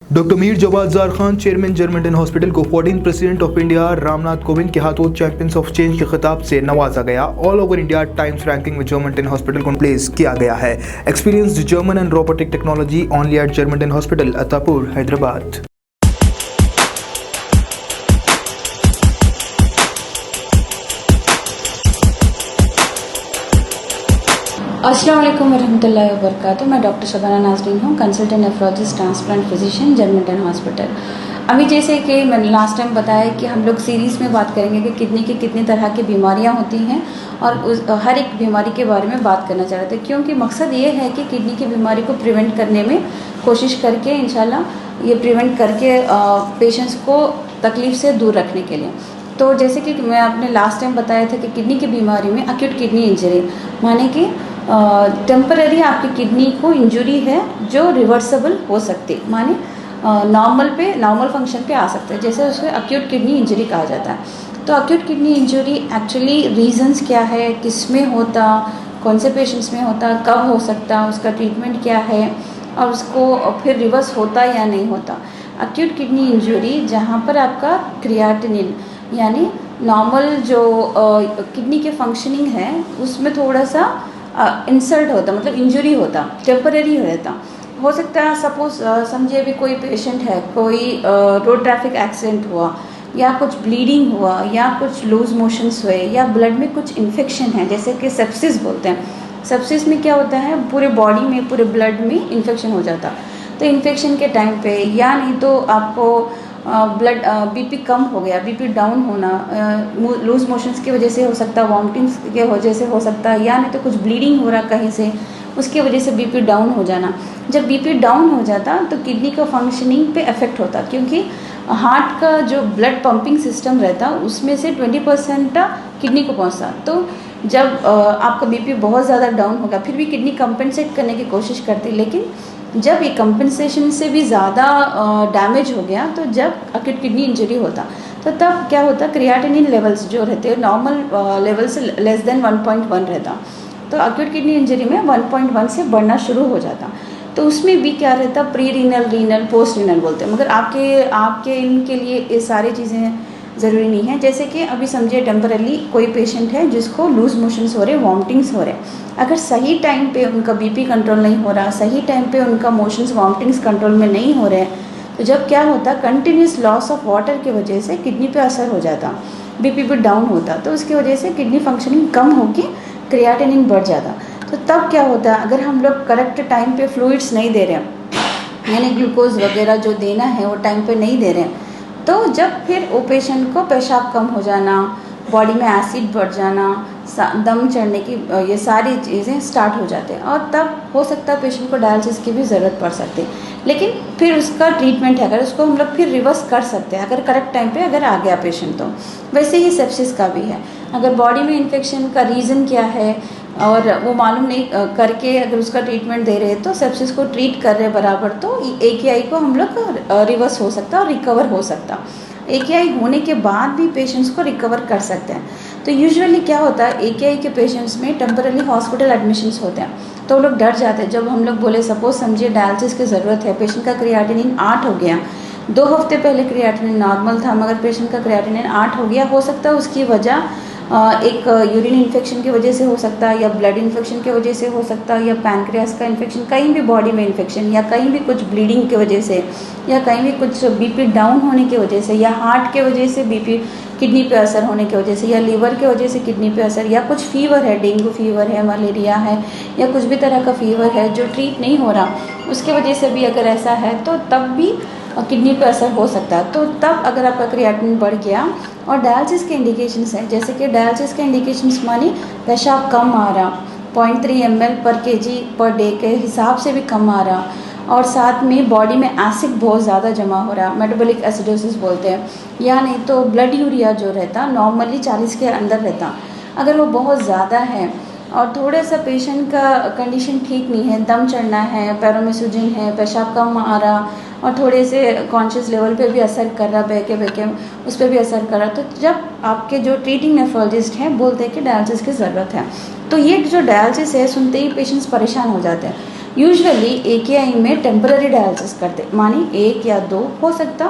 Doctor Mir Jawad Jar Khan, chairman German hospital को 14th president of India Ramnath Kovind के हाथों चैंपियंस ऑफ चेंज के खिताब से नवाजा गया। All over India Times ranking में जर्मन हॉस्पिटल को प्लेस किया गया है। Experienced German and robotic technology only at German hospital, Attapur, Hyderabad. अस्सलाम वालेकुम वरहमतुल्लाहि वबरकातुहू। मैं डॉक्टर शबाना नाज़रीन हूँ, consultant nephrologist transplant physician, German hospital. अभी जैसे कि मैंने लास्ट टाइम बताया कि हम लोग सीरीज़ में बात करेंगे कि किडनी की कितनी तरह की बीमारियाँ होती हैं और हर एक बीमारी के बारे में बात करना चाह रहे थे, क्योंकि मकसद ये है कि किडनी की बीमारी को प्रिवेंट करने में कोशिश करके इंशाल्लाह ये प्रिवेंट करके पेशेंट्स को तकलीफ़ से दूर रखने के लिए। तो जैसे कि मैं आपने लास्ट टाइम बताया था कि किडनी की बीमारी में एक्यूट किडनी इंजरी माने कि टेम्पररी आपकी किडनी को इंजरी है जो रिवर्सेबल हो सकती, माने नॉर्मल फंक्शन पे आ सकता है, जैसे उसे एक्यूट किडनी इंजरी कहा जाता है। तो acute kidney injury actually reasons क्या है, किस में होता, कौन से पेशेंट्स में होता, कब हो सकता, उसका ट्रीटमेंट क्या है और उसको फिर रिवर्स होता या नहीं होता। एक्यूट किडनी इंजरी जहाँ पर आपका क्रिएटिनिन यानी नॉर्मल जो किडनी के फंक्शनिंग है उसमें थोड़ा सा इंसल्ट होता, मतलब इंजरी होता, टेम्परेरी रहता। हो सकता है सपोज समझिए अभी कोई पेशेंट है, कोई रोड ट्रैफिक एक्सीडेंट हुआ या कुछ ब्लीडिंग हुआ या कुछ लूज मोशंस हुए या ब्लड में कुछ इन्फेक्शन है, जैसे कि सेप्सिस बोलते हैं। सेप्सिस में क्या होता है, पूरे बॉडी में पूरे ब्लड में इन्फेक्शन हो जाता। तो इन्फेक्शन के टाइम पे या नहीं तो आपको ब्लड बीपी कम हो गया, बीपी डाउन होना, लूज मोशंस की वजह से हो सकता है, वॉमिटिंग्स के वजह से हो सकता है, या नहीं तो कुछ ब्लीडिंग हो रहा कहीं से, उसकी वजह से बीपी डाउन हो जाना। जब बीपी डाउन हो जाता तो किडनी का फंक्शनिंग पे इफेक्ट होता, क्योंकि हार्ट का जो ब्लड पंपिंग सिस्टम रहता उसमें से 20% किडनी को पहुँचता। तो जब आपका बीपी बहुत ज़्यादा डाउन होगा, फिर भी किडनी कंपेंसेट करने की कोशिश करती, लेकिन जब ये कंपेंसेशन से भी ज़्यादा डैमेज हो गया, तो जब एक्यूट किडनी इंजरी होता तो तब क्या होता, क्रिएटिनिन लेवल्स जो रहते हैं नॉर्मल लेवल से लेस देन 1.1 रहता। तो एक्यूट किडनी इंजरी में 1.1 से बढ़ना शुरू हो जाता। तो उसमें भी क्या रहता, pre renal, renal, post renal बोलते हैं, मगर आपके इनके लिए ये सारी चीज़ें ज़रूरी नहीं है। जैसे कि अभी समझिए टेम्परली कोई पेशेंट है जिसको लूज मोशंस हो रहे, वॉमिटिंग्स हो रहे, अगर सही टाइम पे उनका बीपी कंट्रोल नहीं हो रहा, सही टाइम पे उनका मोशंस वॉमिटिंग्स कंट्रोल में नहीं हो रहे, तो जब क्या होता, कंटिन्यूस लॉस ऑफ वाटर की वजह से किडनी पे असर हो जाता, बीपी भी डाउन होता, तो उसकी वजह से किडनी फंक्शनिंग कम होकर क्रिएटिनिन बढ़ जाता। तो तब क्या होता, अगर हम लोग करेक्ट टाइम पे फ्लूइड्स नहीं दे रहे हैं, यानी ग्लूकोज वगैरह जो देना है वो टाइम पे नहीं दे रहे हैं, तो जब फिर वो पेशेंट को पेशाब कम हो जाना, बॉडी में एसिड बढ़ जाना, दम चढ़ने की, ये सारी चीज़ें स्टार्ट हो जाते हैं, और तब हो सकता है पेशेंट को डायलिसिस की भी ज़रूरत पड़ सकती है। लेकिन फिर उसका ट्रीटमेंट है, अगर उसको हम लोग फिर रिवर्स कर सकते हैं अगर करेक्ट टाइम पे अगर आ गया पेशेंट। तो वैसे ही सेप्सिस का भी है, अगर बॉडी में इन्फेक्शन का रीज़न क्या है और वो मालूम नहीं करके अगर उसका ट्रीटमेंट दे रहे हैं, तो सेप्सिस को ट्रीट कर रहे बराबर, तो AKI को हम लोग रिवर्स हो सकता और रिकवर हो सकता। AKI होने के बाद भी पेशेंट्स को रिकवर कर सकते हैं। तो यूजुअली क्या होता है, AKI के पेशेंट्स में टेम्पररी हॉस्पिटल एडमिशन्स होते हैं, तो वो लोग डर जाते हैं। जब हम लोग बोले सपोज समझिए डायलिसिस की ज़रूरत है, पेशेंट का क्रिएटिनिन 8 हो गया, 2 हफ्ते पहले क्रिएटिनिन नॉर्मल था मगर पेशेंट का क्रिएटिनिन 8 हो गया, हो सकता है उसकी वजह एक यूरिन इन्फेक्शन की वजह से हो सकता है, या ब्लड इन्फेक्शन की वजह से हो सकता है, या पैनक्रियास का इन्फेक्शन, कहीं भी बॉडी में इन्फेक्शन, या कहीं भी कुछ ब्लीडिंग की वजह से, या कहीं भी कुछ बीपी डाउन होने की वजह से, या हार्ट के वजह से बीपी किडनी पे असर होने की वजह से, या लीवर के वजह से किडनी पे असर, या कुछ फीवर है, डेंगू फीवर है, मलेरिया है, या कुछ भी तरह का फीवर है जो ट्रीट नहीं हो रहा, उसकी वजह से भी अगर ऐसा है तो तब भी किडनी पे असर हो सकता है। तो तब अगर आपका क्रिएटिनिन बढ़ गया, और डायलिसिस के इंडिकेशंस हैं, जैसे कि डायलिसिस के इंडिकेशंस मानी पेशाब कम आ रहा, 0.3 ml पर kg पर डे के हिसाब से भी कम आ रहा, और साथ में बॉडी में एसिड बहुत ज़्यादा जमा हो रहा, मेटाबॉलिक एसिडोसिस बोलते हैं, या नहीं तो ब्लड यूरिया जो रहता नॉर्मली 40 के अंदर रहता, अगर वो बहुत ज़्यादा है और थोड़ा सा पेशेंट का कंडीशन ठीक नहीं है, दम चढ़ना है, पैरों में सूजन है, पेशाब कम आ रहा और थोड़े से कॉन्शियस लेवल पे भी असर कर रहा, बहके उस पर भी असर कर रहा, तो जब आपके जो ट्रीटिंग नेफ्रोलॉजिस्ट हैं बोलते हैं कि डायलिसिस की ज़रूरत है, तो ये जो डायलिसिस है सुनते ही पेशेंट्स परेशान हो जाते हैं। यूजुअली AKI में टेम्पररी डायलिसिस करते, मानी 1 या 2 हो सकता,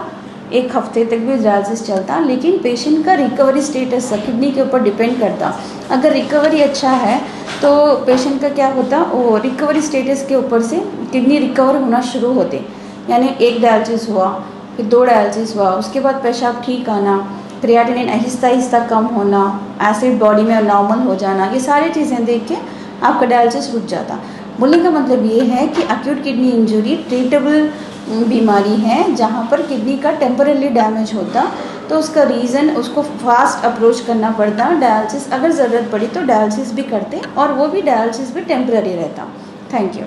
1 हफ्ते तक भी डायलिसिस चलता, लेकिन पेशेंट का रिकवरी स्टेटस किडनी के ऊपर डिपेंड करता। अगर रिकवरी अच्छा है तो पेशेंट का क्या होता, वो रिकवरी स्टेटस के ऊपर से किडनी रिकवर होना शुरू होते, यानी 1 डायलिसिस हुआ, फिर 2 डायलिसिस हुआ, उसके बाद पेशाब ठीक आना, क्रिएटिनिन आहिस्ता आहिस्ता कम होना, एसिड बॉडी में नॉर्मल हो जाना, ये सारी चीज़ें देख के आपका डायलिसिस रुक जाता। बोलने का मतलब ये है कि एक्यूट किडनी इंजरी ट्रीटेबल बीमारी है, जहाँ पर किडनी का टेम्पररी डैमेज होता, तो उसका रीज़न उसको फास्ट अप्रोच करना पड़ता। डायलिसिस अगर ज़रूरत पड़ी तो डायलिसिस भी करते, और वो भी डायलिसिस भी टेम्पररी रहता। Thank you.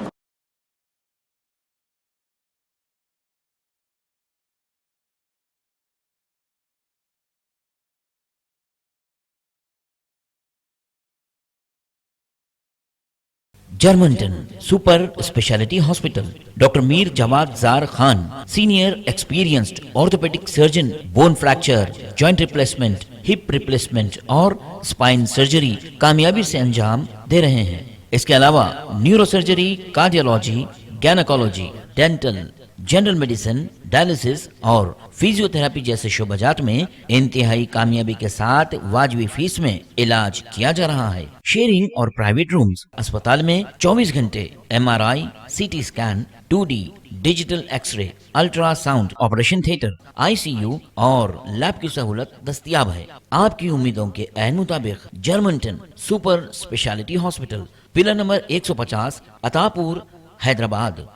जर्मनटन super speciality hospital, doctor Mir Jawad Jar Khan, senior experienced orthopaedic surgeon, bone fracture, joint replacement, hip replacement और स्पाइन सर्जरी कामयाबी से अंजाम दे रहे हैं। इसके अलावा neuro surgery, cardiology, gynaecology, dental, general medicine, dialysis और फिजियोथेरेपी जैसे शोबाजात में इंतहाई कामयाबी के साथ वाजबी फीस में इलाज किया जा रहा है। शेयरिंग और प्राइवेट रूम्स, अस्पताल में 24 घंटे MRI, CT scan, 2D digital x-ray, ultrasound, operation theatre, ICU और लैब की सहूलत दस्तयाब है। आपकी उम्मीदों के ऐन मुताबिक जर्मनटन super speciality hospital, pillar number 150, Attapur, Hyderabad.